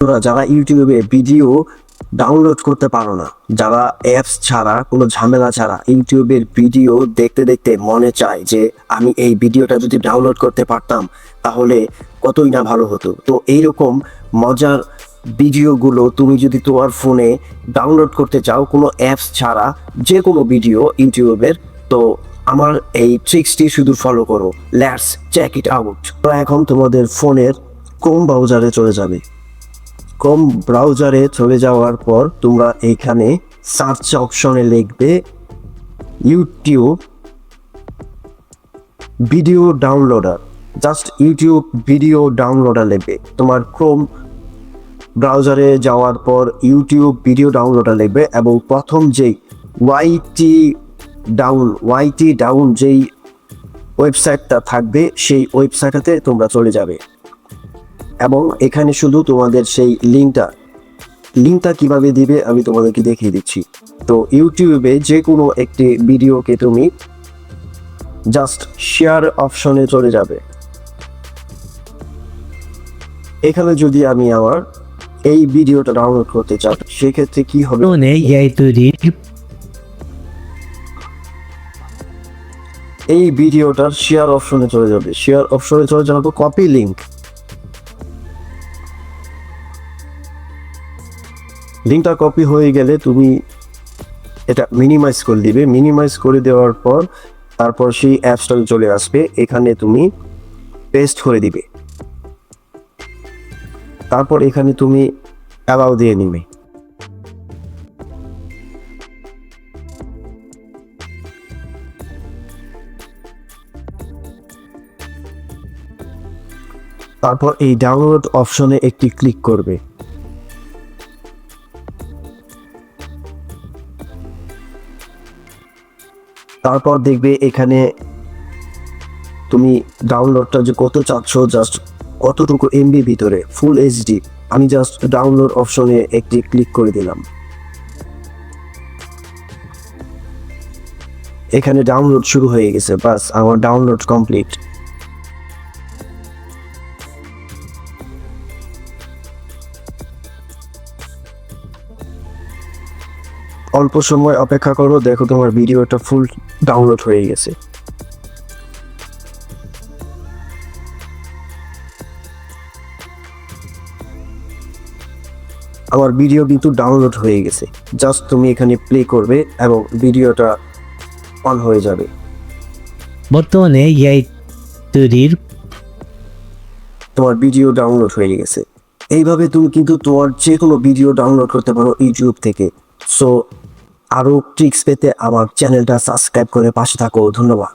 তোরা যারা ইউটিউবে ভিডিও ডাউনলোড করতে পারো না, যারা অ্যাপস ছাড়া কোনো ঝামেলা ছাড়া ইউটিউবের ভিডিও দেখতে দেখতে মনে চায় যে আমি এই ভিডিওটা যদি ডাউনলোড করতে পারতাম তাহলে কতই না ভালো হতো। তো এইরকম মজার ভিডিওগুলো তুমি যদি তোমার ফোনে ডাউনলোড করতে চাও কোনো অ্যাপস ছাড়া, যে কোনো ভিডিও ইউটিউবের, তো আমার এই ট্রিক্সটি শুধু ফলো করো। Let's check it out. তো এখন তোমাদের ফোনের ক্রোম ব্রাউজারে চলে যাবে। ক্রোম ব্রাউজারে চলে যাওয়ার পর তোমরা এইখানে সার্চ অপশনে লিখবে YouTube video downloader. Just YouTube video downloader লিখবে। তোমার ক্রোম ব্রাউজারে যাওয়ার পর ইউটিউব ভিডিও ডাউনলোডার লিখবে এবং প্রথম যেই ওয়াইটি ডাউন যেই ওয়েবসাইটটা থাকবে সেই ওয়েবসাইটটাতে তোমরা চলে যাবে এবং এখানে শুধু তোমাদের সেই লিঙ্কটা কিভাবে দিবে আমি তোমাদেরকে দেখিয়ে দিচ্ছি। তো ইউটিউবে যে কোনো একটি ভিডিওকে তুমি জাস্ট শেয়ার অপশনে চলে যাবে। এখানে যদি আমি আমার এই ভিডিওটা ডাউনলোড করতে চাই সেক্ষেত্রে কি হবে, এই ভিডিওটার শেয়ার অপশনে চলে যাবে। শেয়ার অপশনে চলে যাওয়ার পর কপি লিঙ্কটা কপি হয়ে গেলে তুমি এটা মিনিমাইজ করে দিবে। মিনিমাইজ করে দেওয়ার পর তারপর সেই অ্যাপসটা চলে আসবে, এখানে তুমি পেস্ট করে দিবে। তারপর এখানে তুমি অ্যালাউ দিয়ে নিবে। তারপর এই ডাউনলোড অপশনে একটি ক্লিক করবে। তারপর দেখবে এখানে তুমি ডাউনলোডটা যে কত চাচ্ছ, জাস্ট কতটুকু এমবি ভিতরে, ফুল এইচডি। আমি জাস্ট ডাউনলোড অপশনে একটি ক্লিক করে দিলাম। এখানে ডাউনলোড শুরু হয়ে গেছে। বাস, আমার ডাউনলোড কমপ্লিট। অল্প সময় অপেক্ষা করো, দেখো তোমার ভিডিওটা ফুল ডাউনলোড হয়ে গেছে। আমার ভিডিও কিন্তু ডাউনলোড হয়ে গেছে। জাস্ট তুমি এখানে প্লে করবে এবং ভিডিওটা অন হয়ে যাবে। বর্তমানে এআই তৈরির তোমার ভিডিও ডাউনলোড হয়ে গেছে। এইভাবে তুমি কিন্তু তোমার যে কোনো ভিডিও ডাউনলোড করতে পারো ইউটিউব থেকে। সো আরও ট্রিক্স পেতে আমার চ্যানেলটা সাবস্ক্রাইব করে পাশে থাকো। ধন্যবাদ।